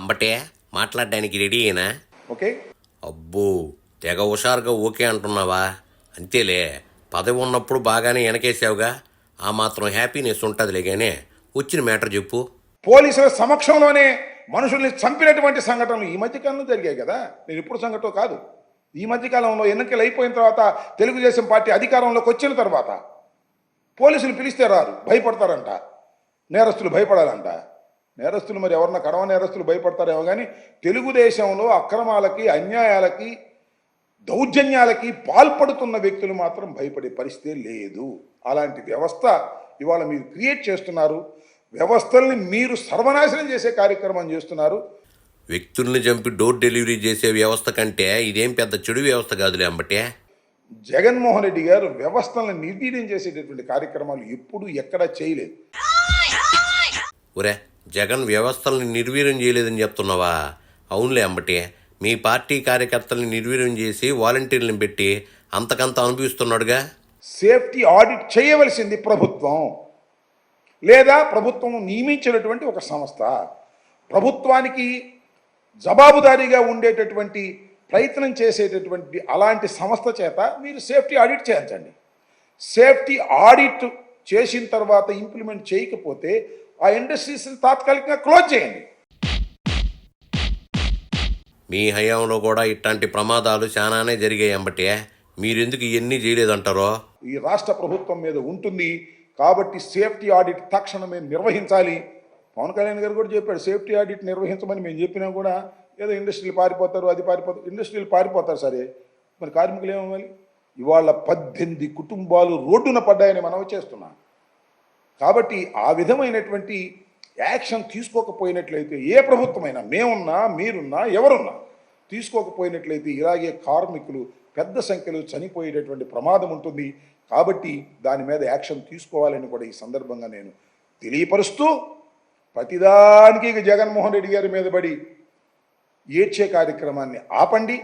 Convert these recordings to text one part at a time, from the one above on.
అంబటే మాట్లాడడానికి రెడీయేనా? ఓకే. అబ్బో, తెగ హుషారుగా ఓకే అంటున్నావా? అంతేలే, పదవి ఉన్నప్పుడు బాగానే వెనకేసావుగా, ఆ మాత్రం హ్యాపీనెస్ ఉంటుందిలే. కానీ వచ్చిన మ్యాటర్ చెప్పు. పోలీసుల సమక్షంలోనే మనుషుల్ని చంపినటువంటి సంఘటనలు ఈ మధ్యకాలంలో జరిగాయి కదా. నేను ఇప్పుడు సంఘటన కాదు, ఈ మధ్యకాలంలో ఎన్నికలు అయిపోయిన తర్వాత తెలుగుదేశం పార్టీ అధికారంలోకి వచ్చిన తర్వాత పోలీసులు పిలిస్తే రారు, భయపడతారంట. నేరస్తులు భయపడాలంట. నేరస్తులు మరి ఎవరన్నా కడవ నేరస్తులు భయపడతారేమో కానీ తెలుగుదేశంలో అక్రమాలకి, అన్యాయాలకి, దౌర్జన్యాలకి పాల్పడుతున్న వ్యక్తులు మాత్రం భయపడే పరిస్థితే లేదు. అలాంటి వ్యవస్థ ఇవాళ మీరు క్రియేట్ చేస్తున్నారు. వ్యవస్థల్ని మీరు సర్వనాశనం చేసే కార్యక్రమం చేస్తున్నారు. వ్యక్తుల్ని చంపి డోర్ డెలివరీ చేసే వ్యవస్థ కంటే ఇదేం పెద్ద చెడు వ్యవస్థ కాదులే అంబటే. జగన్మోహన్ రెడ్డి గారు వ్యవస్థలను నిర్వీర్యం చేసేటటువంటి కార్యక్రమాలు ఎప్పుడు ఎక్కడా చేయలేదు. ఒరే, జగన్ వ్యవస్థల్ని నిర్వీర్యం చేయలేదని చెప్తున్నావా? అవునులే అంబటే, మీ పార్టీ కార్యకర్తల్ని నిర్వీర్యం చేసి వాలంటీర్లను పెట్టి అంతకంత అనుభవిస్తున్నాడుగా. సేఫ్టీ ఆడిట్ చేయవలసింది ప్రభుత్వం, లేదా ప్రభుత్వం నియమించినటువంటి ఒక సంస్థ. ప్రభుత్వానికి జవాబుదారీగా ఉండేటటువంటి ప్రయత్నం చేసేటటువంటి అలాంటి సంస్థ చేత మీరు సేఫ్టీ ఆడిట్ చేయించండి. సేఫ్టీ ఆడిట్ చేసిన తర్వాత ఇంప్లిమెంట్ చేయకపోతే ఆ ఇండస్ట్రీస్ని తాత్కాలికంగా క్లోజ్ చేయండి. మీ హయాంలో కూడా ఇట్లాంటి ప్రమాదాలు చాలానే జరిగాయి అంబటే, మీరెందుకు ఇవన్నీ చేయలేదంటారో? ఈ రాష్ట్ర ప్రభుత్వం మీద ఉంటుంది కాబట్టి సేఫ్టీ ఆడిట్ తక్షణమే నిర్వహించాలి. పవన్ కళ్యాణ్ గారు కూడా చెప్పాడు, సేఫ్టీ ఆడిట్ నిర్వహించమని. మేము చెప్పినా కూడా ఏదో ఇండస్ట్రీలు పారిపోతారు, అది పారిపోతారు. ఇండస్ట్రీలు పారిపోతారు సరే, మరి కార్మికులు ఏమవ్వాలి? ఇవాళ 18 కుటుంబాలు రోడ్డున పడ్డాయని మనం చేస్తున్నాం. కాబట్టి ఆ విధమైనటువంటి యాక్షన్ తీసుకోకపోయినట్లయితే, ఏ ప్రభుత్వమైనా, మేమున్నా మీరున్నా ఎవరున్నా తీసుకోకపోయినట్లయితే ఇలాగే కార్మికులు పెద్ద సంఖ్యలో చనిపోయేటటువంటి ప్రమాదం ఉంటుంది. కాబట్టి దాని మీద యాక్షన్ తీసుకోవాలని కూడా ఈ సందర్భంగా నేను తెలియపరుస్తూ, ప్రతిదానికి జగన్మోహన్ రెడ్డి గారి మీద పడి ఏడ్చే కార్యక్రమాన్ని ఆపండి.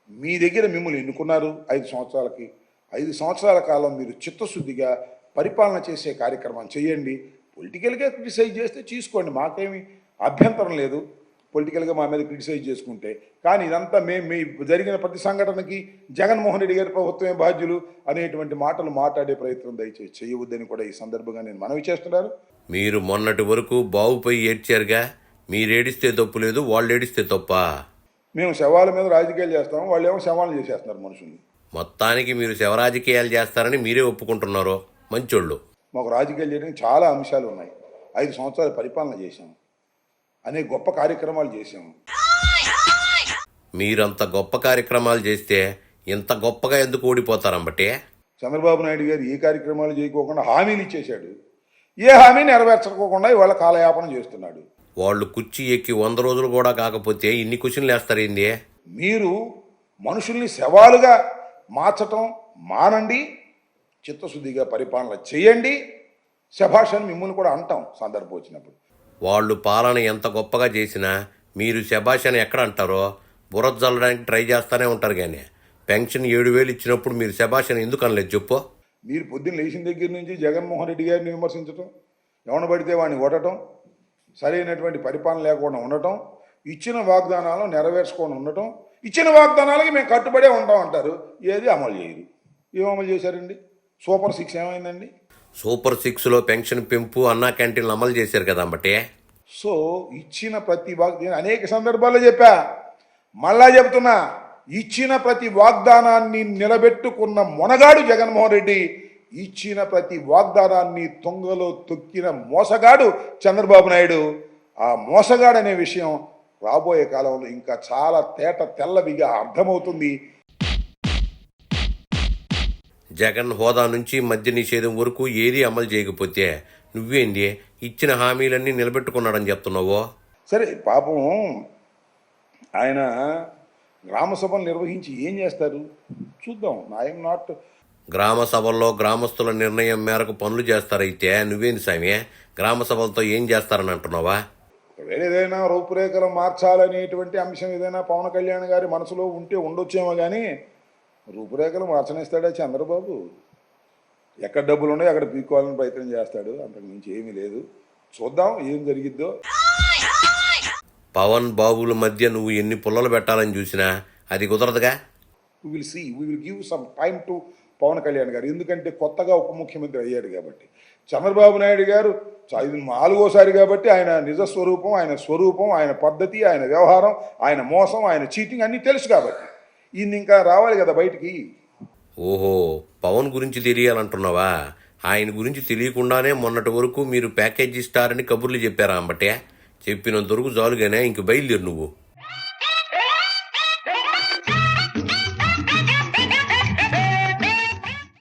మీ దగ్గర మిమ్మల్ని ఎన్నుకున్నారు 5 సంవత్సరాలకి. 5 సంవత్సరాల కాలం మీరు చిత్తశుద్ధిగా పరిపాలన చేసే కార్యక్రమం చేయండి. పొలిటికల్గా క్రిటిసైజ్ చేస్తే తీసుకోండి, మాకేమి అభ్యంతరం లేదు పొలిటికల్గా మా మీద క్రిటిసైజ్ చేసుకుంటే. కానీ ఇదంతా మీ జరిగిన ప్రతి సంఘటనకి జగన్మోహన్ రెడ్డి గారి ప్రభుత్వమే బాధ్యులు అనేటువంటి మాటలు మాట్లాడే ప్రయత్నం దయచేసి చేయవద్దని కూడా ఈ సందర్భంగా నేను మనవి చేస్తున్నాను. మీరు మొన్నటి వరకు బావుపై ఏడ్చారుగా, మీరేడిస్తే తప్పు లేదు, వాళ్ళు ఏడిస్తే తప్పా? మేము శవాల మీద రాజకీయాలు చేస్తాము, వాళ్ళు ఏమో శవాలను చేసేస్తున్నారు మనుషుల్ని. మొత్తానికి మీరు శవరాజకీయాలు చేస్తారని మీరే ఒప్పుకుంటున్నారు. మంచోళ్ళు. మాకు రాజకీయాలు చేయడానికి చాలా అంశాలు ఉన్నాయి. 5 సంవత్సరాలు పరిపాలన చేశాము, అనేక గొప్ప కార్యక్రమాలు చేశాము. మీరంత గొప్ప కార్యక్రమాలు చేస్తే ఇంత గొప్పగా ఎందుకు ఓడిపోతారంబటే? చంద్రబాబు నాయుడు గారు ఏ కార్యక్రమాలు చేయకోకుండా హామీలు ఇచ్చేశాడు. ఏ హామీ నెరవేర్చకోకుండా ఇవాళ కాలయాపన చేస్తున్నాడు. వాళ్ళు కుర్చీ ఎక్కి 100 రోజులు కూడా కాకపోతే ఇన్ని క్వశ్చన్లు వేస్తారేంది? మీరు మనుషుల్ని శవాలుగా మార్చటం మానండి, చిత్తశుద్ధిగా పరిపాలన చేయండి. శభాష్ అని మిమ్మల్ని కూడా అంటాం సందర్భం వచ్చినప్పుడు. వాళ్ళు పాలన ఎంత గొప్పగా చేసినా మీరు శభాష్ అని ఎక్కడ అంటారో? బురద జల్లడానికి ట్రై చేస్తూనే ఉంటారు. కానీ పెన్షన్ 7,000 ఇచ్చినప్పుడు మీరు శభాష్ అని ఎందుకు అనలేదు చెప్పు? మీరు పొద్దున్న లేచిన దగ్గర నుంచి జగన్మోహన్ రెడ్డి గారిని విమర్శించటం, ఎవరిని పడితే వాడిని కొట్టడం, సరైనటువంటి పరిపాలన లేకుండా ఉండటం, ఇచ్చిన వాగ్దానాలను నెరవేర్చుకొని ఉండటం, ఇచ్చిన వాగ్దానాలకి మేము కట్టుబడే ఉంటాం అంటారు. ఏది అమలు చేయరు. ఏం అమలు చేశారండి? సూపర్ 6 ఏమైందండి? సూపర్ 6లో పెన్షన్ పెంపు, అన్నా క్యాంటీన్లు అమలు చేశారు కదా అంబటే. సో ఇచ్చిన ప్రతి నేను అనేక సందర్భాల్లో చెప్పా, మళ్ళా చెబుతున్నా, ఇచ్చిన ప్రతి వాగ్దానాన్ని నిలబెట్టుకున్న మొనగాడు జగన్మోహన్ రెడ్డి. ఇచ్చిన ప్రతి వాగ్దానాన్ని తొంగలో తొక్కిన మోసగాడు చంద్రబాబు నాయుడు. ఆ మోసగాడు అనే విషయం రాబోయే కాలంలో ఇంకా చాలా తెల్లవిగా అర్థమవుతుంది. జగన్ హోదా నుంచి మద్య నిషేధం వరకు ఏది అమలు చేయకపోతే నువ్వేంది ఇచ్చిన హామీలన్నీ నిలబెట్టుకున్నాడని చెప్తున్నావో? సరే, పాపం ఆయన గ్రామ సభలు నిర్వహించి ఏం చేస్తారు చూద్దాం. I'm not. గ్రామ సభల్లో గ్రామస్తుల నిర్ణయం మేరకు పనులు చేస్తారైతే నువ్వేంది స్వామి గ్రామ సభలతో ఏం చేస్తారని అంటున్నావా? వేరే ఏదైనా రూపురేఖలు మార్చాలనేటువంటి అంశం ఏదైనా పవన్ కళ్యాణ్ గారి మనసులో ఉంటే ఉండొచ్చేమో, కానీ రూపురేఖలు మార్చనిస్తాడా చంద్రబాబు? ఎక్కడ డబ్బులు ఉన్నాయో అక్కడ పీక్కోవాలని ప్రయత్నం చేస్తాడు, అంతకు మించి ఏమీ లేదు. చూద్దాం ఏం జరిగిద్దో. పవన్ బాబుల మధ్య నువ్వు ఎన్ని పుల్లలు పెట్టాలని చూసినా అది కుదరదుగా. We will give some time to Pawan Kalyan గారు, ఎందుకంటే కొత్తగా ఉప ముఖ్యమంత్రి అయ్యాడు కాబట్టి. చంద్రబాబు నాయుడు గారు ఇది 4గోసారి కాబట్టి ఆయన నిజ స్వరూపం, ఆయన పద్ధతి, ఆయన వ్యవహారం, ఆయన మోసం, ఆయన చీటింగ్ అన్నీ తెలుసు కాబట్టి ఈయన ఇంకా రావాలి కదా బయటికి. ఓహో, పవన్ గురించి తెలియాలంటున్నావా? ఆయన గురించి తెలియకుండానే మొన్నటి వరకు మీరు ప్యాకేజీ స్టార్ అని కబుర్లు చెప్పారా అంబటే? చెప్పినంత వరకు చాలుగానే ఇంక బయలుదేరు నువ్వు.